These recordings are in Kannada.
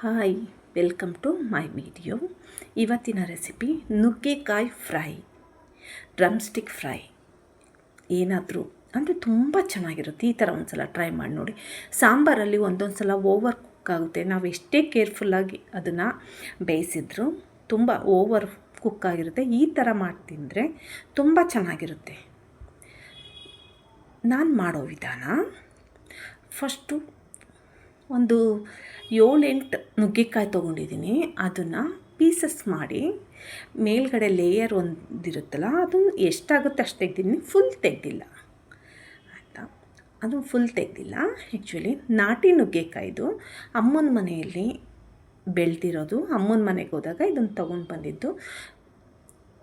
Hi, welcome to my video. ಇವತ್ತಿನ ರೆಸಿಪಿ ನುಗ್ಗೆಕಾಯಿ ಫ್ರೈ, ಡ್ರಮ್ ಸ್ಟಿಕ್ ಫ್ರೈ. ಏನಾದರೂ ಅಂದರೆ ತುಂಬ ಚೆನ್ನಾಗಿರುತ್ತೆ. ಈ ಥರ ಒಂದು ಸಲ ಟ್ರೈ ಮಾಡಿ ನೋಡಿ. ಸಾಂಬಾರಲ್ಲಿ ಒಂದೊಂದು ಸಲ ಓವರ್ ಕುಕ್ ಆಗುತ್ತೆ. ನಾವು ಎಷ್ಟೇ ಕೇರ್ಫುಲ್ಲಾಗಿ ಅದನ್ನು ಬೇಯಿಸಿದ್ರು ತುಂಬ ಓವರ್ ಕುಕ್ ಆಗಿರುತ್ತೆ. ಈ ಥರ ಮಾಡಿ ತಿಂದರೆ ತುಂಬ ಚೆನ್ನಾಗಿರುತ್ತೆ. ನಾನು ಮಾಡೋ ವಿಧಾನ, ಫಸ್ಟು ಒಂದು 7-8 ನುಗ್ಗೆಕಾಯಿ ತೊಗೊಂಡಿದ್ದೀನಿ. ಅದನ್ನು ಪೀಸಸ್ ಮಾಡಿ ಮೇಲ್ಗಡೆ ಲೇಯರ್ ಒಂದಿರುತ್ತಲ್ಲ, ಅದು ಎಷ್ಟಾಗುತ್ತೆ ಅಷ್ಟು ತೆಗ್ದಿದ್ದೀನಿ. ಫುಲ್ ತೆಗೆದಿಲ್ಲ ಆಯಿತಾ, ಅದು ಫುಲ್ ತೆಗೆದಿಲ್ಲ. ಆ್ಯಕ್ಚುಲಿ ನಾಟಿ ನುಗ್ಗೆಕಾಯಿದು ಅಮ್ಮನ ಮನೆಯಲ್ಲಿ ಬೆಳೆದಿರೋದು. ಅಮ್ಮನ ಮನೆಗೆ ಹೋದಾಗ ಇದನ್ನು ತೊಗೊಂಡು ಬಂದಿದ್ದು.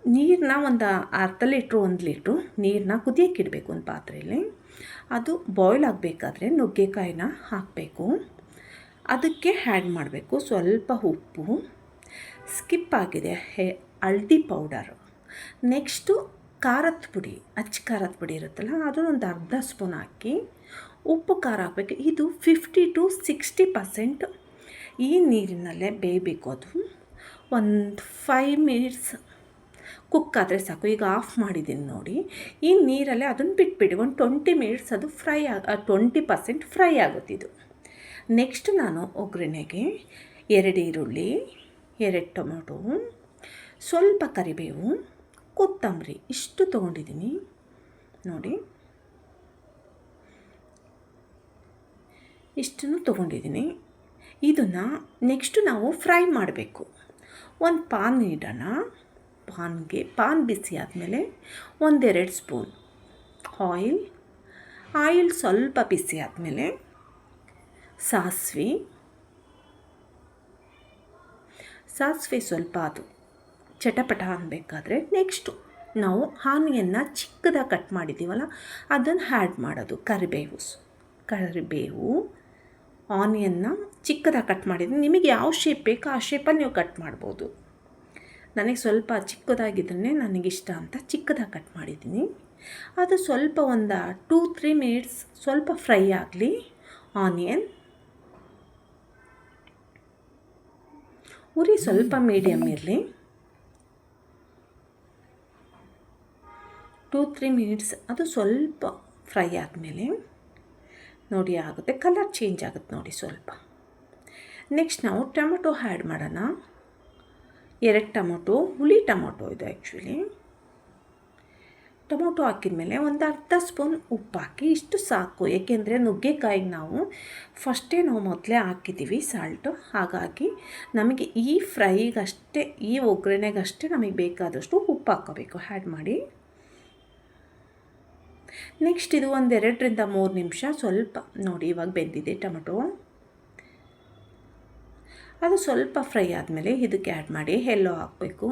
ನೀರನ್ನ ಒಂದು ಅರ್ಧ ಲೀಟ್ರು 1 ಲೀಟ್ರು ನೀರನ್ನ ಕುದಿಯೋಕ್ಕೆ ಇಡಬೇಕು ಒಂದು ಪಾತ್ರೆಯಲ್ಲಿ. ಅದು ಬಾಯ್ಲ್ ಆಗಬೇಕಾದ್ರೆ ನುಗ್ಗೆಕಾಯಿನ ಹಾಕಬೇಕು. ಅದಕ್ಕೆ ಆ್ಯಡ್ ಮಾಡಬೇಕು ಸ್ವಲ್ಪ ಉಪ್ಪು, ಸ್ಕಿಪ್ ಆಗಿದೆ ಹಳದಿ ಪೌಡರು, ನೆಕ್ಸ್ಟು ಖಾರದ ಪುಡಿ, ಖಾರದ ಪುಡಿ ಇರುತ್ತಲ್ಲ, ಅದನ್ನೊಂದು ಅರ್ಧ ಸ್ಪೂನ್ ಹಾಕಿ ಉಪ್ಪು ಖಾರ ಹಾಕಬೇಕು. ಇದು 50 to 60% ಈ ನೀರಿನಲ್ಲೇ ಬೇಯಬೇಕು. ಅದು ಒಂದು 5 ಮಿನಿಟ್ಸ್ ಕುಕ್ ಆದರೆ ಸಾಕು. ಈಗ ಆಫ್ ಮಾಡಿದ್ದೀನಿ ನೋಡಿ. ಈ ನೀರಲ್ಲೇ ಅದನ್ನು ಬಿಟ್ಬಿಡಿ. ಒಂದು 20 ಮಿನಿಟ್ಸ್ ಅದು 20% ಫ್ರೈ ಆಗುತ್ತಿದ್ದು. ನೆಕ್ಸ್ಟ್ ನಾನು ಒಗ್ಗರಣೆಗೆ 2 ಈರುಳ್ಳಿ, 2 ಟೊಮೆಟೊ, ಸ್ವಲ್ಪ ಕರಿಬೇವು, ಕೊತ್ತಂಬರಿ ಇಷ್ಟು ತೊಗೊಂಡಿದ್ದೀನಿ ನೋಡಿ. ಇಷ್ಟನ್ನು ತೊಗೊಂಡಿದ್ದೀನಿ. ಇದನ್ನು ನೆಕ್ಸ್ಟು ನಾವು ಫ್ರೈ ಮಾಡಬೇಕು. ಒಂದು ಪಾನ್ ಇಡೋಣ. ಪಾನ್ ಬಿಸಿ ಆದಮೇಲೆ 1-2 ಸ್ಪೂನ್ ಆಯಿಲ್ ಸ್ವಲ್ಪ ಬಿಸಿ ಆದಮೇಲೆ ಸಾಸಿವೆ ಸ್ವಲ್ಪ ಅದು ಚಟಪಟ ಅನ್ನಬೇಕಾದ್ರೆ ನೆಕ್ಸ್ಟು ನಾವು ಆನಿಯನ್ನ ಚಿಕ್ಕದಾಗಿ ಕಟ್ ಮಾಡಿದ್ದೀವಲ್ಲ, ಅದನ್ನು ಆ್ಯಡ್ ಮಾಡೋದು. ಕರಿಬೇವು ಆನಿಯನ್ನ ಚಿಕ್ಕದಾಗಿ ಕಟ್ ಮಾಡಿದ್ದೀನಿ. ನಿಮಗೆ ಯಾವ ಶೇಪ್ ಬೇಕೋ ಆ ಶೇಪಲ್ಲಿ ನೀವು ಕಟ್ ಮಾಡ್ಬೋದು. ನನಗೆ ಸ್ವಲ್ಪ ಚಿಕ್ಕದಾಗಿದ್ದರೆ ನನಗಿಷ್ಟ ಅಂತ ಚಿಕ್ಕದಾಗಿ ಕಟ್ ಮಾಡಿದ್ದೀನಿ. ಅದು ಸ್ವಲ್ಪ ಒಂದು 2-3 ಮಿನಿಟ್ಸ್ ಸ್ವಲ್ಪ ಫ್ರೈ ಆಗಲಿ. ಆನಿಯನ್ ಉರಿ ಸ್ವಲ್ಪ ಮೀಡಿಯಮ್ ಇರಲಿ. 2-3 ಮಿನಿಟ್ಸ್ ಅದು ಸ್ವಲ್ಪ ಫ್ರೈ ಆದಮೇಲೆ ನೋಡಿ ಆಗುತ್ತೆ, ಕಲರ್ ಚೇಂಜ್ ಆಗುತ್ತೆ ನೋಡಿ ಸ್ವಲ್ಪ. ನೆಕ್ಸ್ಟ್ ನಾವು ಟೊಮೆಟೊ ಆ್ಯಡ್ ಮಾಡೋಣ. 2 ಟೊಮೊಟೊ, ಹುಳಿ ಟೊಮೊಟೊ ಇದು ಆ್ಯಕ್ಚುಲಿ. ಟೊಮೊಟೊ ಹಾಕಿದ ಒಂದು ಅರ್ಧ ಸ್ಪೂನ್ ಉಪ್ಪು ಹಾಕಿ. ಇಷ್ಟು ಸಾಕು, ಏಕೆಂದರೆ ನುಗ್ಗೆಕಾಯಿಗೆ ನಾವು ಮೊದಲೇ ಹಾಕಿದ್ದೀವಿ ಸಾಲ್ಟು. ಹಾಗಾಗಿ ನಮಗೆ ಈ ಫ್ರೈಗಷ್ಟೇ, ಈ ಒಗ್ಗರಣೆಗಷ್ಟೇ ನಮಗೆ ಬೇಕಾದಷ್ಟು ಉಪ್ಪು ಹಾಕ್ಕೋಬೇಕು. ಆ್ಯಡ್ ಮಾಡಿ ನೆಕ್ಸ್ಟ್ ಇದು 2-3 ನಿಮಿಷ ಸ್ವಲ್ಪ ನೋಡಿ. ಇವಾಗ ಬೆಂದಿದೆ ಟೊಮೊಟೊ. ಅದು ಸ್ವಲ್ಪ ಫ್ರೈ ಆದಮೇಲೆ ಇದಕ್ಕೆ ಆ್ಯಡ್ ಮಾಡಿ ಎಲ್ಲೋ ಹಾಕಬೇಕು.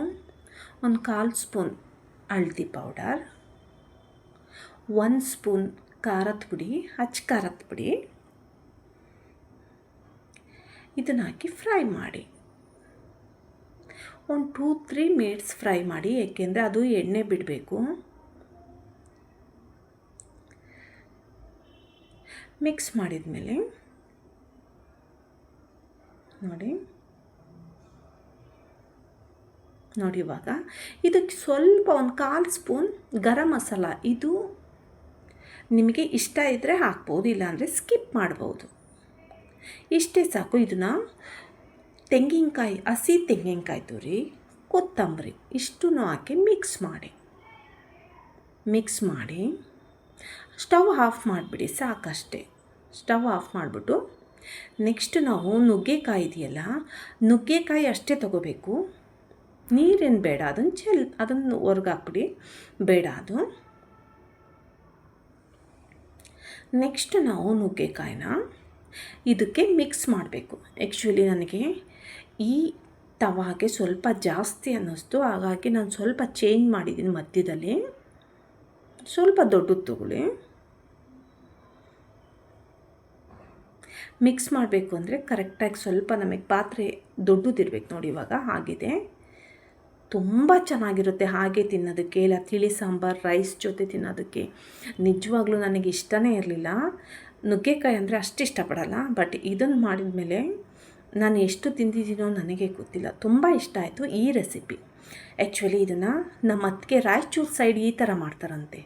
1/4 ಸ್ಪೂನ್ ಹಳದಿ ಪೌಡರ್, 1 ಸ್ಪೂನ್ ಖಾರದ ಪುಡಿ, ಖಾರದ ಪುಡಿ. ಇದನ್ನು ಹಾಕಿ ಫ್ರೈ ಮಾಡಿ. ಒಂದು 2-3 ಮಿನಿಟ್ಸ್ ಫ್ರೈ ಮಾಡಿ, ಏಕೆಂದರೆ ಅದು ಎಣ್ಣೆ ಬಿಡಬೇಕು. ಮಿಕ್ಸ್ ಮಾಡಿದ ಮೇಲೆ ನೋಡಿ ಇವಾಗ ಇದಕ್ಕೆ ಸ್ವಲ್ಪ 1/4 ಸ್ಪೂನ್ ಗರಂ ಮಸಾಲ. ಇದು ನಿಮಗೆ ಇಷ್ಟ ಇದ್ದರೆ ಹಾಕ್ಬೋದು, ಇಲ್ಲಾಂದರೆ ಸ್ಕಿಪ್ ಮಾಡ್ಬೋದು. ಇಷ್ಟೇ ಸಾಕು. ಇದನ್ನು ಹಸಿ ತೆಂಗಿನಕಾಯಿ ತುರಿ, ಕೊತ್ತಂಬರಿ ಇಷ್ಟೂ ಹಾಕಿ ಮಿಕ್ಸ್ ಮಾಡಿ ಸ್ಟವ್ ಆಫ್ ಮಾಡಿಬಿಡಿ. ಸಾಕಷ್ಟೇ. ಸ್ಟವ್ ಆಫ್ ಮಾಡಿಬಿಟ್ಟು ನೆಕ್ಸ್ಟ್ ನಾವು ನುಗ್ಗೆಕಾಯಿ ಅಷ್ಟೇ ತೊಗೋಬೇಕು. ನೀರೇನು ಬೇಡ. ಅದನ್ನು ಹೊರ್ಗೆ ಹಾಕ್ಬಿಡಿ, ಬೇಡ ಅದು. ನೆಕ್ಸ್ಟ್ ನಾವು ನುಗ್ಗೆಕಾಯಿನ ಇದಕ್ಕೆ ಮಿಕ್ಸ್ ಮಾಡಬೇಕು. ಆ್ಯಕ್ಚುಲಿ ನನಗೆ ಈ ತವಾಗೆ ಸ್ವಲ್ಪ ಜಾಸ್ತಿ ಅನ್ನಿಸ್ತು, ಹಾಗಾಗಿ ನಾನು ಸ್ವಲ್ಪ ಚೇಂಜ್ ಮಾಡಿದ್ದೀನಿ. ಮಧ್ಯದಲ್ಲಿ ಸ್ವಲ್ಪ ದೊಡ್ಡದು ತಗೊಳ್ಳಿ. ಮಿಕ್ಸ್ ಮಾಡಬೇಕು ಅಂದರೆ ಕರೆಕ್ಟಾಗಿ ಸ್ವಲ್ಪ ನಮಗೆ ಪಾತ್ರೆ ದೊಡ್ಡದಿರಬೇಕು ನೋಡಿ. ಇವಾಗ ಆಗಿದೆ. ತುಂಬ ಚೆನ್ನಾಗಿರುತ್ತೆ ಹಾಗೆ ತಿನ್ನೋದಕ್ಕೆ. ಇಲ್ಲ ತಿಳಿ ಸಾಂಬಾರು ರೈಸ್ ಜೊತೆ ತಿನ್ನೋದಕ್ಕೆ ನಿಜವಾಗ್ಲೂ ನನಗೆ ಇಷ್ಟನೇ ಇರಲಿಲ್ಲ. ನುಗ್ಗೆಕಾಯಿ ಅಂದರೆ ಅಷ್ಟು ಇಷ್ಟಪಡಲ್ಲ. ಬಟ್ ಇದನ್ನು ಮಾಡಿದ ಮೇಲೆ ನಾನು ಎಷ್ಟು ತಿಂದಿದ್ದೀನೋ ನನಗೆ ಗೊತ್ತಿಲ್ಲ, ತುಂಬ ಇಷ್ಟ ಆಯಿತು ಈ ರೆಸಿಪಿ. ಆ್ಯಕ್ಚುಲಿ ಇದನ್ನು ನಮ್ಮ ಅತ್ತಿಗೆ ರಾಯಚೂರು ಸೈಡ್ ಈ ಥರ ಮಾಡ್ತಾರಂತೆ,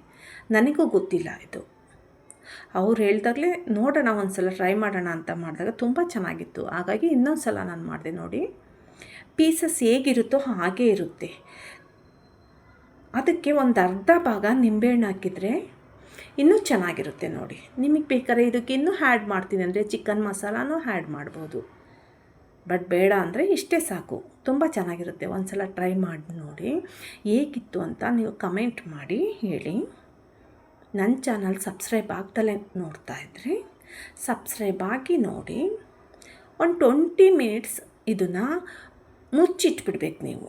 ನನಗೂ ಗೊತ್ತಿಲ್ಲ ಇದು. ಅವ್ರು ಹೇಳ್ದಾಗಲೇ ನೋಡೋಣ ಒಂದು ಸಲ ಟ್ರೈ ಮಾಡೋಣ ಅಂತ ಮಾಡಿದಾಗ ತುಂಬ ಚೆನ್ನಾಗಿತ್ತು. ಹಾಗಾಗಿ ಇನ್ನೊಂದು ಸಲ ನಾನು ಮಾಡಿದೆ. ನೋಡಿ, ಪೀಸಸ್ ಹೇಗಿರುತ್ತೋ ಹಾಗೇ ಇರುತ್ತೆ. ಅದಕ್ಕೆ ಒಂದು ಅರ್ಧ ಭಾಗ ನಿಂಬೆಹಣ್ಣು ಹಾಕಿದರೆ ಇನ್ನೂ ಚೆನ್ನಾಗಿರುತ್ತೆ. ನೋಡಿ, ನಿಮಗೆ ಬೇಕಾದ್ರೆ ಇದಕ್ಕೆ ಇನ್ನೂ ಆ್ಯಡ್ ಮಾಡ್ತೀನಿ ಅಂದರೆ ಚಿಕನ್ ಮಸಾಲಾನೂ ಆ್ಯಡ್ ಮಾಡ್ಬೋದು, ಬಟ್ ಬೇಡ ಅಂದರೆ ಇಷ್ಟೇ ಸಾಕು. ತುಂಬ ಚೆನ್ನಾಗಿರುತ್ತೆ. ಒಂದು ಸಲ ಟ್ರೈ ಮಾಡಿ ನೋಡಿ, ಹೇಗಿತ್ತು ಅಂತ ನೀವು ಕಮೆಂಟ್ ಮಾಡಿ ಹೇಳಿ. ನನ್ನ ಚಾನಲ್ ಸಬ್ಸ್ಕ್ರೈಬ್ ಆಗ್ದಲೇ ನೋಡ್ತಾ ಇದ್ದರೆ ಸಬ್ಸ್ಕ್ರೈಬ್ ಆಗಿ ನೋಡಿ. ಒಂದು 20 ಮಿನಿಟ್ಸ್ ಇದನ್ನು ಮುಚ್ಚಿಟ್ಬಿಡ್ಬೇಕು ನೀವು.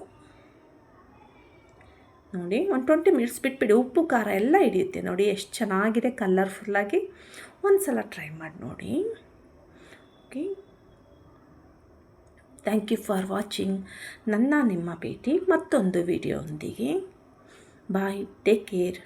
ನೋಡಿ, ಒಂದು 20 ಮಿನಿಟ್ಸ್ ಬಿಟ್ಬಿಡಿ, ಉಪ್ಪು ಖಾರ ಎಲ್ಲ ಹಿಡಿಯುತ್ತೆ. ನೋಡಿ ಎಷ್ಟು ಚೆನ್ನಾಗಿದೆ ಕಲರ್ಫುಲ್ಲಾಗಿ. ಒಂದು ಸಲ ಟ್ರೈ ಮಾಡಿ ನೋಡಿ. Okay, thank you for watching. ನಿಮ್ಮ ಭೇಟಿ ಮತ್ತೊಂದು ವಿಡಿಯೋದೊಂದಿಗೆ. ಬಾಯ್, ಟೇಕ್ ಕೇರ್.